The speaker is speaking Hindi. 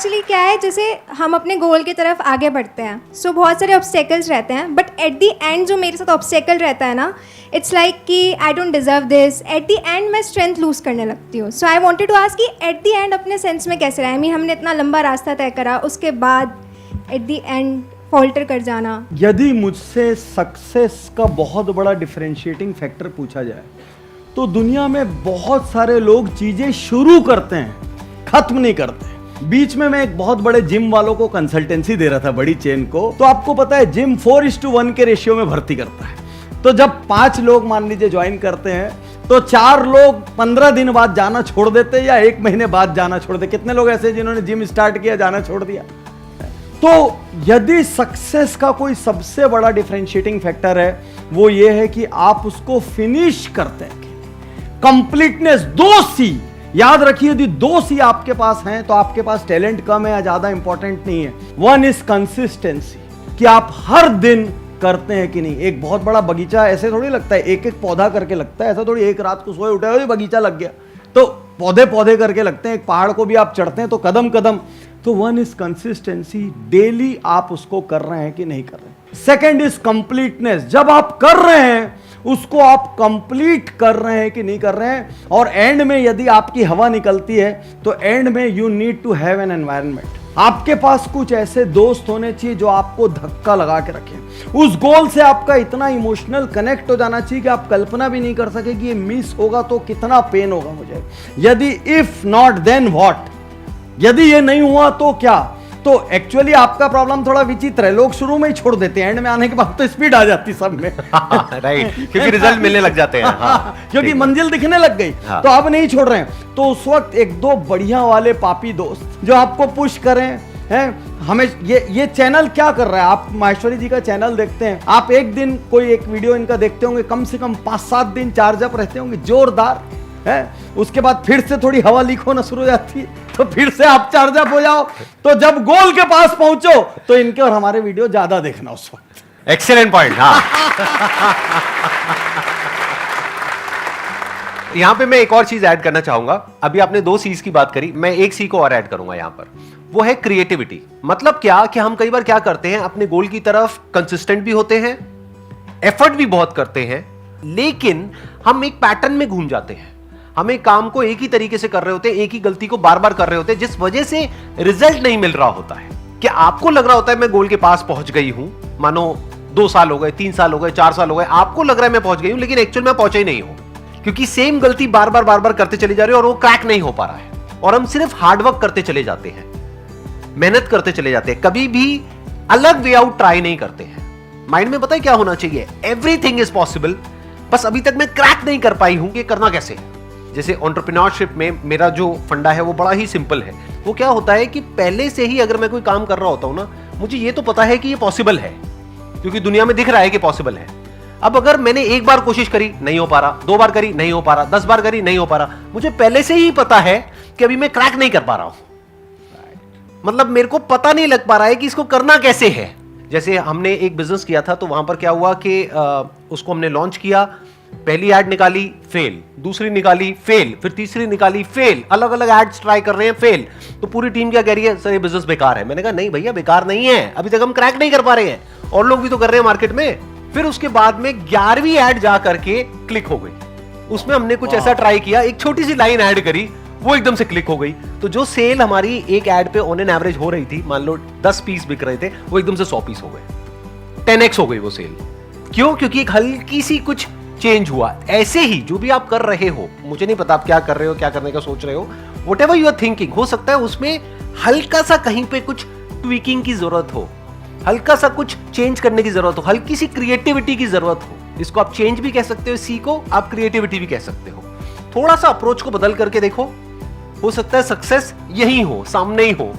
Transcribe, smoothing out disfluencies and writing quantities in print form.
एक्चुअली क्या है, जैसे हम अपने गोल की तरफ आगे बढ़ते हैं, सो बहुत सारे ऑब्स्टेकल्स रहते हैं, बट एट द एंड जो मेरे साथ ऑब्स्टेकल रहता है ना, इट्स लाइक कि I don't deserve this, at the end मैं स्ट्रेंथ लूज करने लगती हूँ. सो आई वांटेड टू आस्क कि एट द एंड अपने सेंस में कैसे रहा, आई मीन हमने इतना लंबा रास्ता तय करा, उसके बाद एट द एंड फॉल्टर कर जाना. यदि मुझसे सक्सेस का बहुत बड़ा डिफरेंशिएटिंग फैक्टर पूछा जाए तो दुनिया में बहुत सारे लोग चीजें शुरू करते हैं, खत्म नहीं करते. बीच में मैं एक बहुत बड़े जिम वालों को कंसल्टेंसी दे रहा था, बड़ी चेन को. तो आपको पता है जिम 4:1 के रेशियो में भर्ती करता है. तो जब 5 लोग मान लीजिए ज्वाइन करते हैं तो 4 लोग 15 दिन बाद जाना छोड़ देते हैं या 1 महीने बाद जाना छोड़ देते. कितने लोग ऐसे जिन्होंने जिम स्टार्ट किया जाना छोड़ दिया. तो यदि सक्सेस का कोई सबसे बड़ा डिफरेंशिएटिंग फैक्टर है वो ये है कि आप उसको फिनिश करते हैं. कंप्लीटनेस. 2 C याद रखिए, यदि 2 C आपके पास हैं तो आपके पास टैलेंट कम है या ज्यादा इंपॉर्टेंट नहीं है. 1 इज कंसिस्टेंसी, कि आप हर दिन करते हैं कि नहीं. एक बहुत बड़ा बगीचा ऐसे थोड़ी लगता है, एक एक पौधा करके लगता है. ऐसा थोड़ी एक रात को सोए उठे बगीचा लग गया. तो पौधे पौधे करके लगते हैं. एक पहाड़ को भी आप चढ़ते हैं तो कदम कदम. तो 1 इज कंसिस्टेंसी, डेली आप उसको कर रहे हैं कि नहीं कर रहे हैं. सेकेंड इज कंप्लीटनेस, जब आप कर रहे हैं उसको आप कंप्लीट कर रहे हैं कि नहीं कर रहे हैं. और एंड में यदि आपकी हवा निकलती है तो एंड में you need to have an environment. आपके पास कुछ ऐसे दोस्त होने चाहिए जो आपको धक्का लगा के रखें. उस गोल से आपका इतना इमोशनल कनेक्ट हो जाना चाहिए कि आप कल्पना भी नहीं कर सके कि ये मिस होगा तो कितना पेन होगा मुझे. यदि इफ नॉट देन व्हाट, यदि ये नहीं हुआ तो क्या. तो एक्चुअली आपका प्रॉब्लम थोड़ा विचित्र है. लोग शुरू में ही छोड़ देते हैं, एंड में आने के बाद तो स्पीड आ जाती सब में. राइट, क्योंकि रिजल्ट मिलने लग जाते हैं. हाँ, क्योंकि मंजिल दिखने लग गई. हाँ. तो अब नहीं छोड़ रहे हैं. तो उस वक्त 1-2 बढ़िया वाले पापी दोस्त जो आपको पुश करें हैं. हमें ये चैनल क्या कर रहा है, आप माहेश्वरी जी का चैनल देखते हैं, आप एक दिन कोई एक वीडियो इनका देखते होंगे, कम से कम 5-7 दिन चार्ज अप रहते होंगे जोरदार है. उसके बाद फिर से थोड़ी हवा लीक होना शुरू हो जाती है तो फिर से आप चार्ज अप हो जाओ. तो जब गोल के पास पहुंचो तो इनके और हमारे वीडियो ज्यादा देखना उस वक्त. Excellent point. हाँ. यहां पे मैं एक और चीज ऐड करना चाहूंगा. अभी आपने 2 C's की बात करी, मैं एक C को और ऐड करूंगा यहां पर. वो है क्रिएटिविटी. मतलब क्या कि हम कई बार क्या करते हैं, अपने गोल की तरफ कंसिस्टेंट भी होते हैं, एफर्ट भी बहुत करते हैं, लेकिन हम एक पैटर्न में घूम जाते हैं. हम एक काम को एक ही तरीके से कर रहे होते हैं, एक ही गलती को बार बार कर रहे होते हैं, जिस वजह से रिजल्ट नहीं मिल रहा होता है. कि आपको लग रहा होता है मैं गोल के पास पहुंच गई हूं, मानो 2 साल हो गए, 3 साल हो गए, 4 साल हो गए, आपको लग रहा है मैं पहुंच गई हूं, लेकिन एक्चुअल में पहुंचा ही नहीं हूं. क्योंकि सेम गलती बार बार करते चले जा रहे हो और वो क्रैक नहीं हो पा रहा है. और हम सिर्फ हार्डवर्क करते चले जाते हैं, मेहनत करते चले जाते हैं, कभी भी अलग वे आउट ट्राई नहीं करते हैं. माइंड में पता है क्या होना चाहिए, एवरीथिंग इज पॉसिबल, बस अभी तक मैं क्रैक नहीं कर पाई हूं कि करना कैसे. जैसे एंटरप्रेन्योरशिप में मेरा जो फंडा है वो बड़ा ही सिंपल है. वो क्या होता है कि पहले से ही अगर मैं कोई काम कर रहा होता हूं ना, मुझे ये तो पता है कि ये पॉसिबल है, क्योंकि दुनिया में दिख रहा है कि पॉसिबल है. अब अगर मैंने एक बार कोशिश करी नहीं हो पा रहा, 2 बार करी नहीं हो पा रहा, 10 बार करी नहीं हो पा रहा, मुझे पहले से ही पता है कि अभी मैं क्रैक नहीं कर पा रहा हूं. मतलब मेरे को पता नहीं लग पा रहा है कि इसको करना कैसे है. जैसे हमने एक बिजनेस किया था तो वहां पर क्या हुआ कि उसको हमने लॉन्च किया, पहली एड निकाली फेल, दूसरी निकाली फेल, फिर तीसरी निकाली फेल, अलग अलग एड्स ट्राई कर रहे हैं फेल. तो पूरी टीम क्या कह रही है, सर ये बिजनेस बेकार है. मैंने कहा नहीं भैया बेकार नहीं है, अभी तक हम क्रैक नहीं कर पा रहे हैं और लोग भी तो कर रहे हैं मार्केट में. फिर उसके बाद में 11वीं एड जा करके क्लिक हो गई. उसमें हमने कुछ ऐसा ट्राई किया, एक छोटी सी लाइन ऐड करी, वो एकदम से क्लिक हो गई. तो जो सेल हमारी एक एड पे ऑन एन एवरेज हो रही थी, मान लो 10 पीस बिक रहे थे, वो एकदम से 100 पीस हो गए. 10x हो गई वो सेल. क्यों? क्योंकि एक हल्की सी कुछ चेंज हुआ. ऐसे ही जो भी आप कर रहे हो, मुझे नहीं पता आप क्या कर रहे हो, क्या करने का सोच रहे हो, व्हाटएवर यू आर थिंकिंग, हो सकता है उसमें हल्का सा कहीं पे कुछ ट्विकिंग की जरूरत हो, हल्का सा कुछ चेंज करने की जरूरत हो, हल्की सी क्रिएटिविटी की जरूरत हो. इसको आप चेंज भी कह सकते हो, सी को आप क्रिएटिविटी भी कह सकते हो. थोड़ा सा अप्रोच को बदल करके देखो, हो सकता है सक्सेस यही हो, सामने ही हो.